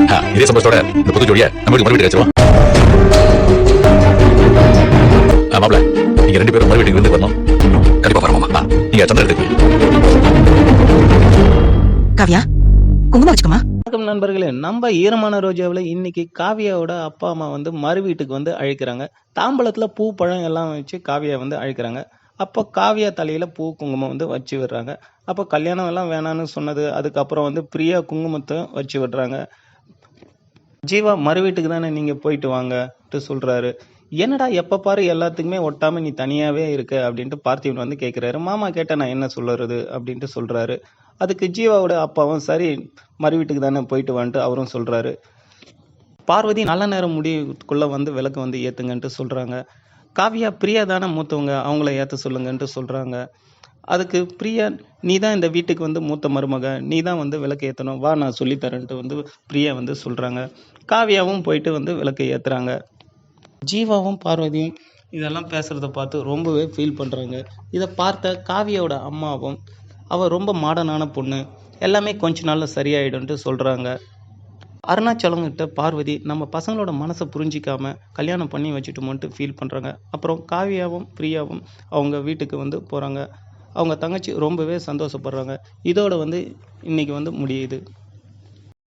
இதே சந்தோஷத்தோட இந்த புது ஜோடியை நம்ம வீட்டுக்கு மறுபடியும் வச்சிருவோம். மாப்பிள, நீங்க 2 பேரும் மறுபடியும் இருந்து வரணும். கண்டிப்பா வரமாமா. நீங்க சந்திர எடுத்துக்கு. காவியா, குங்குமம் வச்சுக்கோமா. வணக்கம் நண்பர்களே, நம்ம ஈரமான ரோஜாவில் இன்னைக்கு காவியாவோட அப்பா அம்மா வந்து மறு வீட்டுக்கு வந்து அழைக்கிறாங்க. தாம்பலத்தில் பூ பழம் எல்லாம் வச்சு காவியா வந்து அழைக்கிறாங்க. அப்போ காவியா தலையில் பூ குங்குமம் வந்து வச்சு விடுறாங்க. அப்போ கல்யாணம் எல்லாம் வேணான்னு சொன்னது, அதுக்கப்புறம் வந்து பிரியா குங்குமத்தை வச்சு விடுறாங்க. ஜீவா மறு வீட்டுக்கு தானே நீங்கள் போயிட்டு வாங்கட்டு சொல்கிறாரு. என்னடா எப்போ பாரு எல்லாத்துக்குமே ஒட்டாமல் நீ தனியாகவே இருக்க அப்படின்ட்டு பார்த்திபன் வந்து கேட்குறாரு. மாமா கேட்டால் நான் என்ன சொல்லுறது அப்படின்ட்டு சொல்கிறாரு. அதுக்கு ஜீவாவோட அப்பாவும் சரி மறு வீட்டுக்கு தானே போயிட்டு வான்ட்டு அவரும் சொல்கிறாரு. பார்வதி நல்ல நேரம் முடிவுக்குள்ளே வந்து விளக்கு வந்து ஏற்றுங்கன்ட்டு சொல்கிறாங்க. காவியா பிரியா தானே மூத்தவங்க, அவங்கள ஏற்ற சொல்லுங்கன்ட்டு சொல்கிறாங்க. அதுக்கு பிரியா, நீ தான் இந்த வீட்டுக்கு வந்து மூத்த மருமக, நீ தான் வந்து விளக்கு ஏற்றணும், வா நான் சொல்லித்தரேன்ட்டு வந்து பிரியா வந்து சொல்கிறாங்க. காவியாவும் போயிட்டு வந்து விளக்கு ஏற்றுறாங்க. ஜீவாவும் பார்வதியும் இதெல்லாம் பேசுகிறத பார்த்து ரொம்பவே ஃபீல் பண்ணுறாங்க. இதை பார்த்த காவியாவோட அம்மாவும், அவள் ரொம்ப மாடர்னான பொண்ணு, எல்லாமே கொஞ்ச நாளில் சரியாயிடும்ட்டு சொல்கிறாங்க. அருணாச்சலங்கிட்ட பார்வதி நம்ம பசங்களோட மனசை புரிஞ்சிக்காம கல்யாணம் பண்ணி வச்சுட்டோமோன்ட்டு ஃபீல் பண்ணுறாங்க. அப்புறம் காவியாவும் பிரியாவும் அவங்க வீட்டுக்கு வந்து போகிறாங்க. அவங்க தங்கச்சி ரொம்பவே சந்தோஷப்படுறாங்க. இதோட வந்து இன்னைக்கு வந்து முடியுது.